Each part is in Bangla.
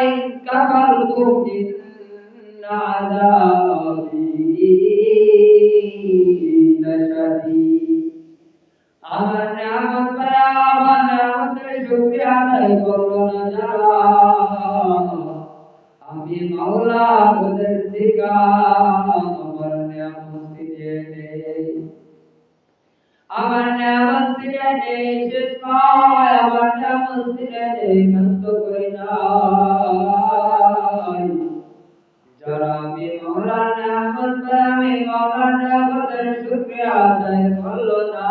إن كفرتم إن عذابي لشديد আমার নিয়ামত পায়া আমার নিয়ামতের শুকরিয়া আদায় করলো না যারা আমি মাওলা ওদের থেকে আমার নিয়ামত ফিরিয়ে নেই আমার নিয়ামত ফিরিয়ে নেই শেষ নয় আমার নিয়ামত ফিরিয়ে নেই নষ্ট করে নাই যারা আমি মাওলার নিয়ামত পায় আমি মাওলার নিয়ামতের শুকরিয়া আদায় করলো না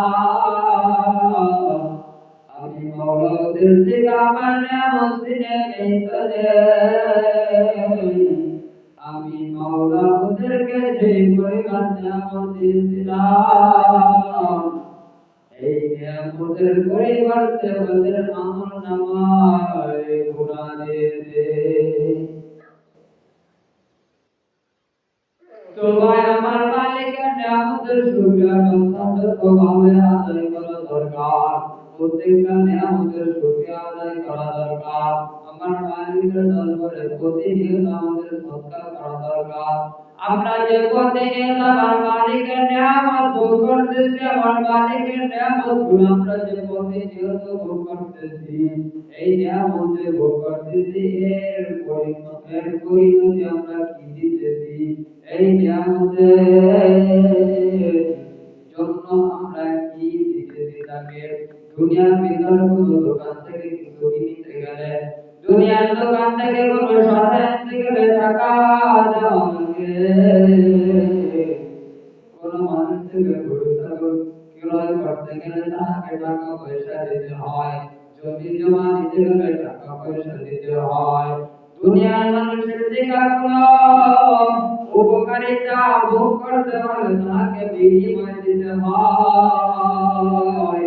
আমি মাওলা ওদের থেকে আমার নিয়ামত ফিরিয়ে নেই আমি মাওলা ওদেরকে যে পরিমাণ নিয়ামত দিয়েছিলাম এই নিয়ামতের পরিবর্তে ওদের আমলনামায় গুনাহ দিয়ে দেই তো ভাই আমার মালিকের নিয়ামতের শুকরিয়া যথাযথভাবে আদায় করা দরকার প্রত্যেকটা নিয়ামতের শুকরিয়া আদায় করা দরকার আমার মালিকের দরবারে প্রতিনিয়ত আমাদের সৎকার করা দরকার আমরা যে প্রতিনিয়ত আমার মালিকের নিয়ামত ভোগ করতেছি আমার মালিকের নিয়ামতগুলো আমরা যে প্রতিনিয়ত ভোগ করতেছি এই নিয়ামত যে ভোগ করতেছি এর পরিণতি আমরা কি দিতেছি এই নিয়ামতের জন্য আমরা কি দিতেছি তাকে দুনিয়ার ভিতরে কোনো দোকান থেকে কিছু কিনতে গেলে দুনিয়ার দোকান থেকে কোনো সদাই আনতে গেলে টাকা দেওয়া লাগে কোনো মানুষ থেকে গরু ছাগল ক্রয় করতে গেলে তাকে টাকা পয়সা দিতে হয় জমি জমা নিতে গেলে টাকা পয়সা দিতে হয় দুনিয়ার মানুষের যেগুলো উপকারিতা ভোগ করতে হলে তাকে বিনিময় দিতে হয়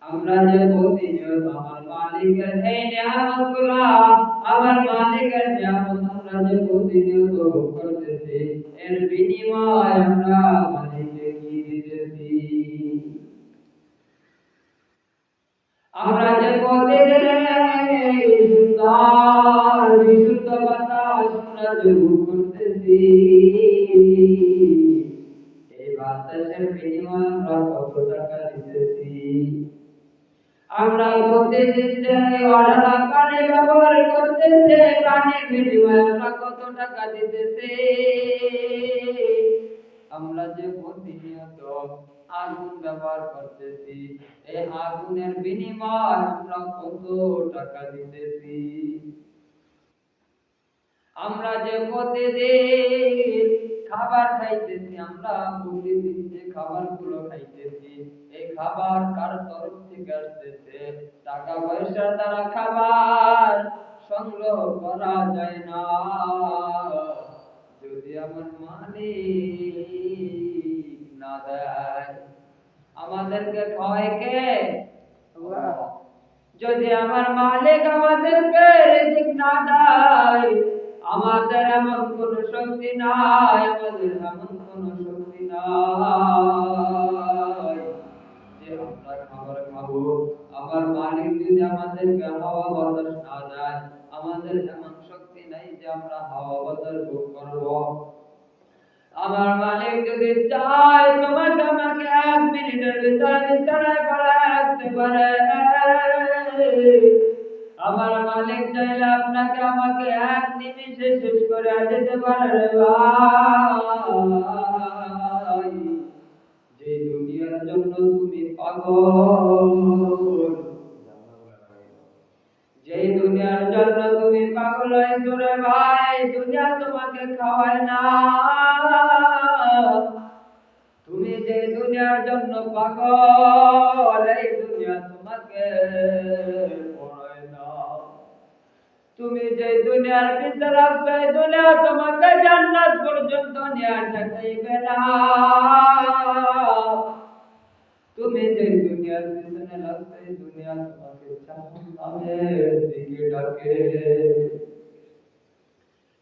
আমরা যে প্রতিনিয়ত আমার মালিকের এই নিয়ামতগুলো আমার মালিকের নিয়ামত আমরা যে প্রতিনিয়ত ভোগ করতেছি এর বিনিময় আমরা মালিককে কি দিতেছি আমরা যে প্রতিদিন বিশুদ্ধ বাতাস আমরা যে ভোগ করতেছি এই বাতাসের বিনিময়ে আমরা কত টাকা দিতেছি আমরা প্রতিদিন যে অঢালা পানি ব্যবহার করতেছি পানির বিনিময়ে আমরা কত টাকা দিতেছি আমরা যে প্রতিনিয়ত আগুন ব্যবহার করতেছি এই আগুনের বিনিময়ে আমরা কত টাকা দিতেছি আমরা যে প্রতিদিন খাবার খাইতেছি আমরা প্রতিদিন যে খাবারগুলো খাইতেছি এই খাবার কার তরফ থেকে আসতেছে টাকা পয়সা দ্বারা খাবার সংগ্রহ করা যায় না যদি আমার মালিক না দেয় আমাদেরকে খাওয়ায় কে যদি আমার মালিক আমাদেরকে রিজিক না দেয় আমাদের এমন কোন শক্তি নাই আমাদের এমন কোন শক্তি নাই যে আমরা খাবার খাবো আমার মালিক যদি আমাদেরকে হাওয়া বাতাস না দেয় আমাদের এমন শক্তি নাই যে আমরা হাওয়া বাতাস ভোগ করবো আমার মালিক যদি চায় তোমাকে আমাকে 1 মিনিটের ভিতরে বিছানায় পড়ে রাখতে পারে আমার মালিক চাইলে আপনাকে আমাকে 1 নিমিষে শেষ করে দিতে পারে ভাই যে দুনিয়ার জন্য তুমি পাগল যে দুনিয়ার জন্য তুমি পাগল হয়েছো রে ভাই দুনিয়া তোমাকে খাওয়ায় না তুমি যে দুনিয়ার জন্য পাগল এই দুনিয়া তোমাকে পড়ায় না তুমি যে দুনিয়ার ভিতরে আছো এই দুনিয়া তোমাকে জান্নাত পর্যন্ত নিয়ে যাইবে না তুমি যে দুনিয়ার পিছনে লাগছো এই দুনিয়া তোমাকে জাহান্নামের দিকে ডাকে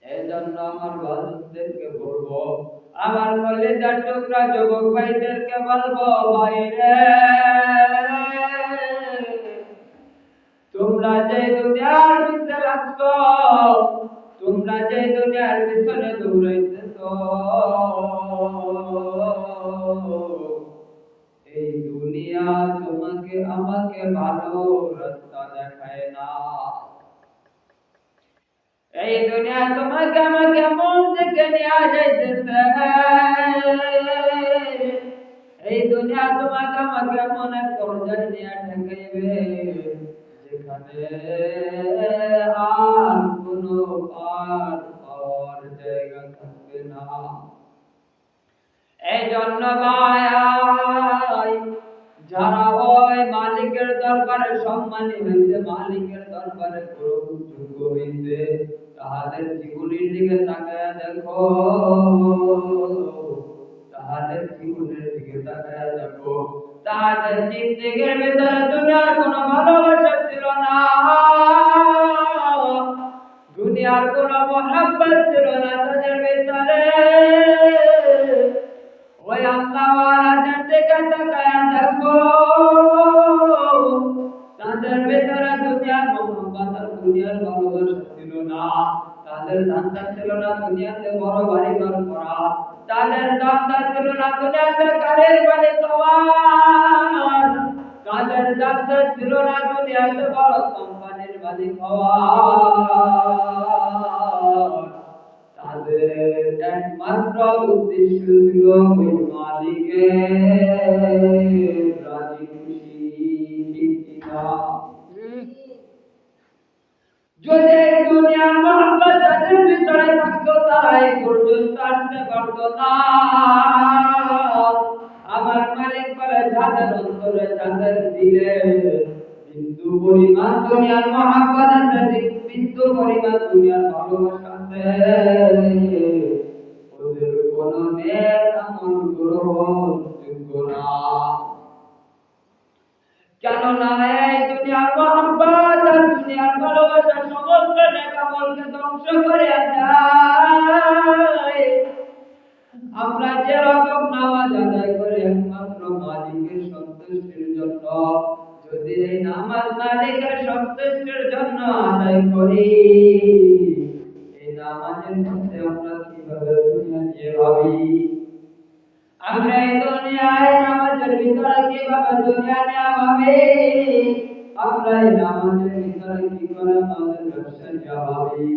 এজন্য আমার ভাইদেরকে বলবো আমার কলিজার টুকরা যুবক ভাইদেরকে বলবো ভাইরে তোমরা তোমরা যে দুনিয়ার পিছনে লাগছো, তোমরা যে দুনিয়ার পিছনে দৌড়াইতেছো, এই দুনিয়া তোমাকে আমাকে ভালো রাস্তা দেখায় না। এই দুনিয়া তোমাকে আমাকে মন থেকে নিয়ে যাইতেছে। এই দুনিয়া তোমাকে আমাকে মনে পর্যায়ে নিয়ে ঠেকাইবে, যেখানে আর কোনো পার পাওয়ার জায়গা থাকবে না। এই জন্য ভাই, যারা ওই মালিকের দরবারে সম্মানী হইতে, মালিকের দরবারে গ্রহণযোগ্য হইতে, তাহাদের জীবনের দিকে তাকায় দেখো, তাহাদের জীবনের দিকে তাকায় দেখো, তাহাদের জিন্দেগির ভিতরে দুনিয়ার কোনো ভালোবাসা ছিল না, দুনিয়ার কোনো মহাব্বত ছিল না তাদের ভিতরে। ওই আল্লাহওয়ালাদের দিকে তাকায় দেখো, তাদের ভিতরে দুনিয়ার মহব্বত আর দুনিয়ার ভালোবাসা ছিল না। তাদের ধান্দা ছিল না দুনিয়াতে বড় বাড়ি ঘর করা, তাদের ধান্দা ছিল না দুনিয়াতে গাড়ির মালিক হওয়ার, তাদের ধান্দা ছিল না দুনিয়াতে বড় কোম্পানির মালিক হওয়ার। তাদের একমাত্র উদ্দেশ্য ছিল ওই মালিকের রাজি খুশি। ঠিক কিনা? যদি দুনিয়ার মহব্বত তাদের ভিতরে থাকতো, তারা এই পর্যন্ত আসতে পারতো না। আমার মালিক বলে, যাদের অন্তরে, যাদের দিলে বিন্দু পরিমাণ দুনিয়ার মহব্বত আছে, বিন্দু পরিমাণ দুনিয়ার ভালোবাসা আছে, ওদের কোনো নেক আমল গ্রহণযোগ্য না। কেননা এই দুনিয়ার মহব্বত আর দুনিয়ার ভালোবাসা সমস্ত নেক আমলকে ধ্বংস করে দেয়। আমরা যেরকম নামাজ আদায় করি একমাত্র মালিকের সন্তুষ্টির জন্য, যদি এই নামাজ মালিকের সন্তুষ্টির জন্য আদায় করি, এই নামাজের মধ্যে আমরা কিভাবে দুনিয়া নিয়ে ভাবি, আমরা এই দুনিয়ায় নামাজের ভিতরে কিভাবে দুনিয়া নেওয়া ভাবি, আমরা এই নামাজের ভিতরে কি করে আমাদের ব্যবসা নেওয়া ভাবি,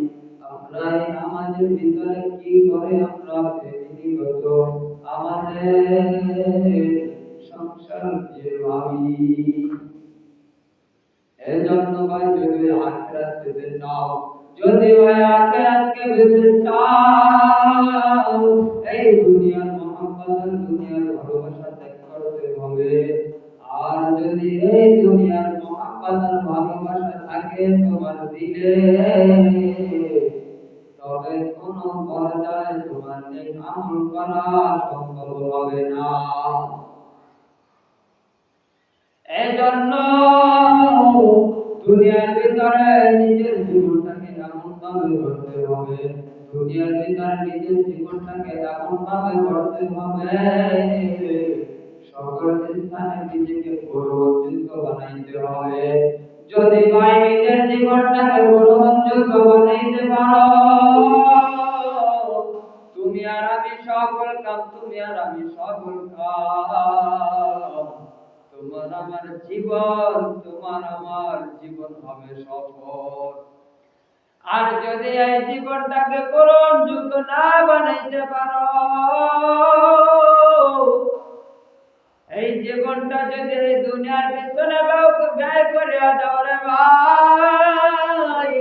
আমরা এই নামাজের ভিতরে কি করে আমরা ব্যক্তিগত আমাদের সংসার দিয়ে ভাবি। এজন্য ভাই, যদি আখিরাত পেতে চাও, যদি ভাই আখিরাতকে পেতে চাও, এই দুনিয়ার মহব্বত, দুনিয়ার ভালোবাসা ত্যাগ করতে হবে। আর যদি এই দুনিয়ার মহব্বত আর ভালোবাসা থাকে তোমার দিলে, তবে কোন পর্যায়ে তোমার নেক আমল করা সম্ভব হবে না। এজন্য দুনিয়ার ভিতরে নিজের জীবনটাকে এমন ভাবে গড়তে হবে, দুনিয়ার ভিতরে নিজের জীবনটাকে এমন ভাবে গড়তে হবে, সকল স্থানে নিজেকে গ্রহণযোগ্য বানাইতে হবে। যদি ভাই নিজের জীবনটাকে গ্রহণযোগ্য বানাইতে পারো, তুমি আর আমি সকল কাম, তুমি আর আমি সকল কাম, তোমার আমার জীবন, তোমার আমার জীবন হবে সফল। আর যদি এই জীবনটাকে গ্রহণযোগ্য না বানাইতে পারো, এই জীবনটা যদি এই দুনিয়ার পিছনে ব্যয় করে দাও রে ভাই,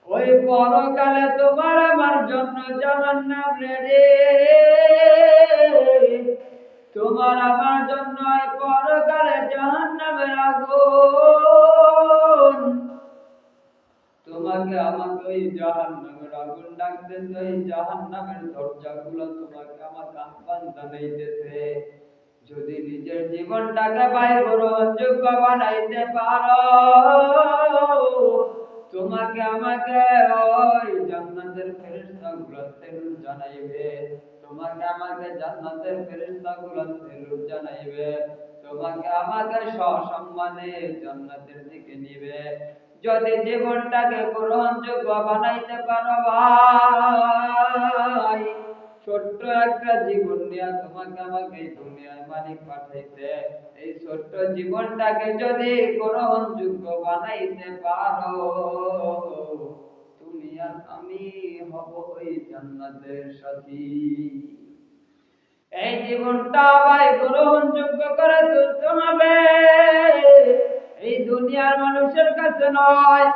ওই পরকালে তোমার আমার জন্য জাহান্নাম রেডি, তোমার আমার জন্য পরকালে জাহান্নামের আগুন, তোমাকে আমাকে ওই জাহান্নামের আগুন ডাকতেছে, ওই জাহান্নামের দরজাগুলো তোমাকে আমাকে আহ্বান জানাইতেছে। যদি নিজের জীবনটাকে ভাই গ্রহণযোগ্য বানাইতে পারো, তোমাকে আমাকে ওই জান্নাতের ফেরেশতাগুলো সেলুট জানাইবে, তোমাকে আমাকে জান্নাতের ফেরেশতাগুলো সেলুট জানাইবে। তোমাকে আমাকে সসম্মানে জান্নাতের দিকে নিবে। যদি জীবনটাকে গ্রহণযোগ্য বানাইতে পারো ভাই, ছোট্ট একটা জীবন নিয়ে তোমাকে আমাকে এই দুনিয়ায় মালিক পাঠাইছে, এই ছোট্ট জীবনটাকে যদি গ্রহণযোগ্য বানাইতে পারো, তুমি আর আমি হব ওই জান্নাতের সাথী। এই জীবনটা ভাই গ্রহণযোগ্য করে তুলতে হবে, এই দুনিয়ার মানুষের কাছে নয়।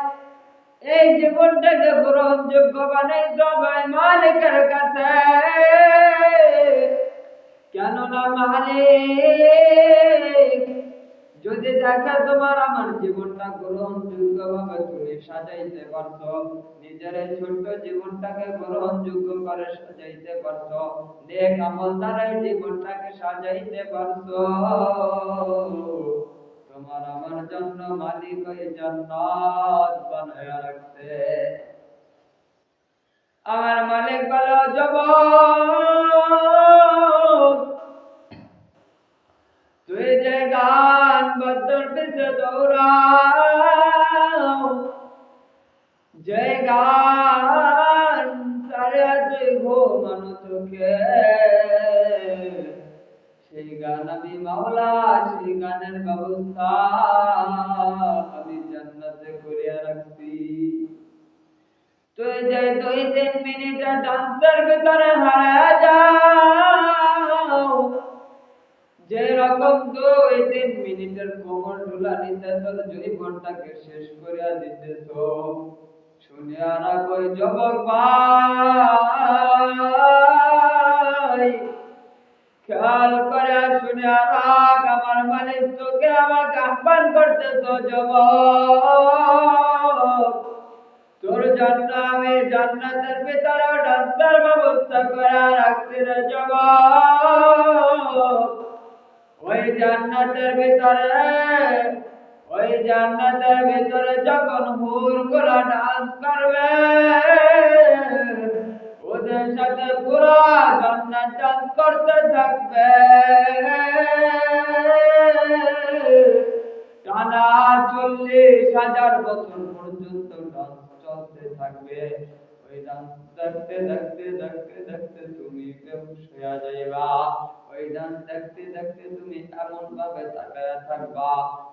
এই জীবনটাকে গ্রহণযোগ্য বানাইতে হবে মালিকের কাছে। কেননা মালিক যদি দেখে তোমার আমার জীবনটা গ্রহণযোগ্য ভাবে তুমি সাজাইতে পারছো, নিজের এই ছোট্ট জীবনটাকে গ্রহণযোগ্য করে সাজাইতে পারছো, নেক আমল দ্বারা এই জীবনটাকে সাজাইতে পারছো, তোমার আমার জন্য মালিক ওই জান্নাত বানায়া রাখছে। আমার মালিক বলো যুবক, তুই যে গান বদর পিছে দৌড়াও, যে গান সারে তুই ঘুমানো চোখে, সেই গান আমি মাওলা, সেই গানের ব্যবস্থা আমি জান্নাতে করিয়া রাখছি। তুই যে 2-3 মিনিটের ডান্সের ভিতরে হারায়া যাও, যে রকম 2-3 মিনিটের কোমর ঢুলানিতে তোর জীবনটাকে শেষ করিয়া দিতেছ, শুনিয়া না কই যুবক ভাই, খেয়াল করে শুনিয়া রাখ, আমার মালিক তোকে আমাকে আহ্বান করতেছ যুবক, তোর জন্য আমি জান্নাতের ভিতরে ডান্সের ব্যবস্থা করে রাখছি রে যুবক। ওই জান্নাতের ভিতরে যখন হুর গুলা ডান্স করবে, ওদের সাথে পুরো জান্নাত ডান্স করতে থাকবে, টানা 40,000 বছর পর্যন্ত ডান্স চলতে থাকবে। ওই ডান্স দেখতে দেখতে দেখতে দেখতে তুমি বেহুশ হয়ে যাইবা। ওই ডান্স দেখতে দেখতে তুমি এমন ভাবে তাকায়া থাকবা,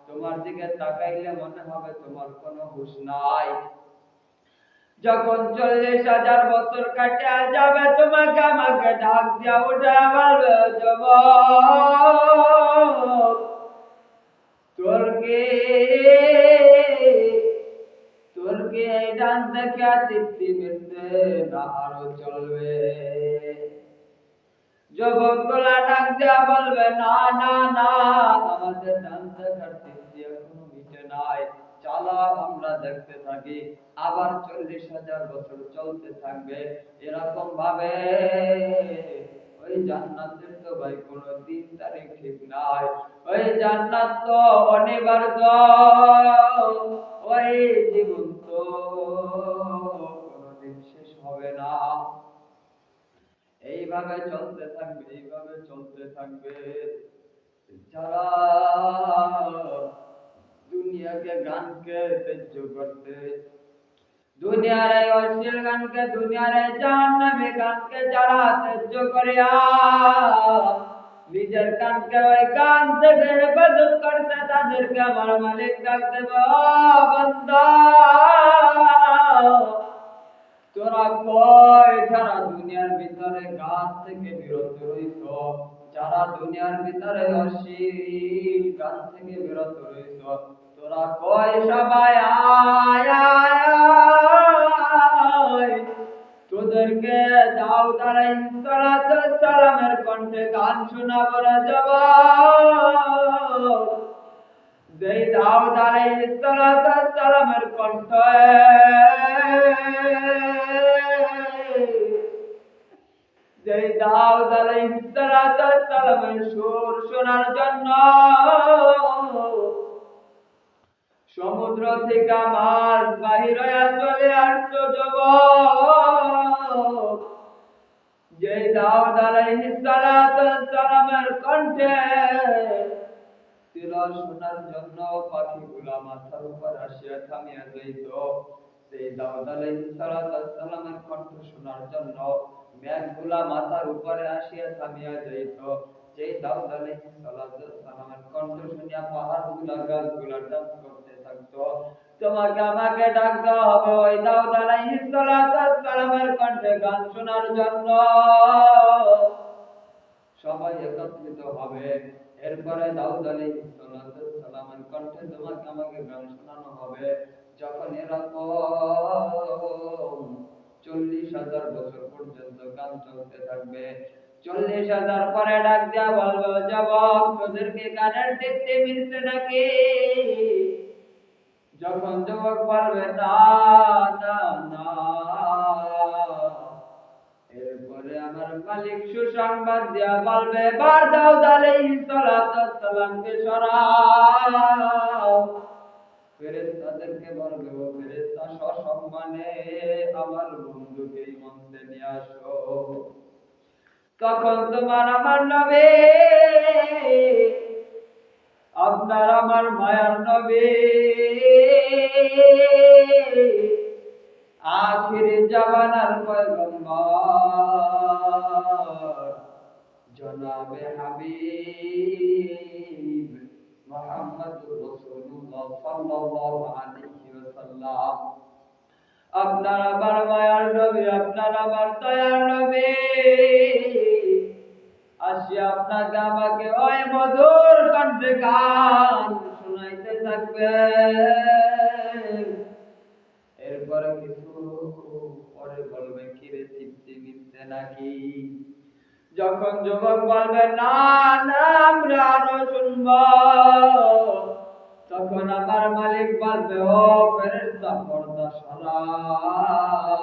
তোমার দিকে তাকাইলে মনে হবে তোমার কোনো হুঁশ নাই। যখন 40,000 বছর কাটিয়া যাবে, তোমাকে আমাকে ডাক দিয়া উঠে বলবে যুবক, তোর কি এই ডান্স দেখে তৃপ্তি মিলছে না আরো চলবে? যুবক গুলা ডাক দিয়া বলবে না না না, আমাদের ডান্স দেখার তৃপ্তি এখনো মিটে নাই, চলো আমরা দেখতে থাকি। আবার 40,000 বছর চলতে থাকবে। এরকম ভাবে ওই জান্নাতের তো ভাই কোনো দিন তারিখ ঠিক নাই। ওই জান্নাত তো অনিবার্য, ওই জীবন তো কোনোদিন শেষ হবে না। এইভাবে চলতে থাকবে, এইভাবে চলতে থাকবে। যারা দুনিয়াকে গানকে তেজ্য করতে, দুনিয়ার এই অশ্লীল গানকে, দুনিয়ার এই জাহান্নামী গানকে যারা তেজ্য করিয়া নিজের কানকে ওই গান থেকে হেফাজত করতে, তাদেরকে আমার মালিক ডাক দেবে, ও বান্দা, তোরা কয় যারা দুনিয়ার ভিতরে গান থেকে বিরত রইছ, যারা দুনিয়ার ভিতরে অশ্লীল গান থেকে বিরত রইছ, তোরা কয় সবাই আয় আয় আয়, তোদেরকে দাউদ আলাইহিস সালামের কণ্ঠে গান শোনাবো রে যুবক। যেই দাউদ আলাইহিস সালামের কণ্ঠে, যেই দাউদ আলাইহিস সালামের সুর শোনার জন্য সমুদ্র থেকে মাছ বাহির হয়ে চলে আসতো যুবক, যেই দাউদ আলাইহিস সালামের কণ্ঠে তিলাওয়াত শোনার জন্য পাখিগুলা মাথার উপর আসিয়া থামিয়া যাইত। সেই দাউদ আলাইহিস সালামের কণ্ঠ শোনার জন্য মেঘগুলা মাথার উপরে আসিয়া থামিয়া যাইত। সেই দাউদ আলাইহিস সালামের কণ্ঠ শুনিয়া পাহাড়গুলা গাছগুলা ডান্স করতে থাকতো। তোমাকে আমাকে ডাক দেওয়া হবে ওই দাউদ আলাইহিস সালামের কণ্ঠে গান শোনার জন্য। সবাই একত্রিত হবে। এরপরে দাউদ আলাইহিস সালামের কণ্ঠে তোমাকে আমাকে গান শোনানো হবে। যখন এরকম 40,000 বছর পর্যন্ত গান চলতে থাকবে। 40,000 পরে ডাক দেয়া বলবো, যুবক তোদেরকে গানের দেখতে মিলছে নাকি? যখন যুবক বলবে না না না, এরপরে আমার মালিক সুসংবাদ দিয়া বলবে, এবার দাউদ আলাইহিস সালামকে সরাও। ফেরেশতাদেরকে বলবে, ও ফেরেশতা সসম্মানে আমার বন্ধুকে এই মঞ্চে নিয়ে আসো। তখন তোমার আমার নবী, আপনার আমার মায়ার নবী, আখির জামানার পয়গম্বর জনাবে হাবিব মুহাম্মদুর রাসূলুল্লাহ সাল্লাল্লাহু আলাইহি ওয়াসাল্লাম, আপনার আমার মায়ার নবী, আপনার আমার দয়ার নবী আসিয়া আপনাকে আমাকে ওই মধুর কণ্ঠে গান শোনাইতে থাকবে। এরপরে কিছু পরে বলবে, কিরে তৃপ্তি মিলছে নাকি? যখন যুবক বলবে না না আমরা আরো শুনবো, তখন আমার মালিক বলবে, ও ফেরেশতা পর্দা সরাও।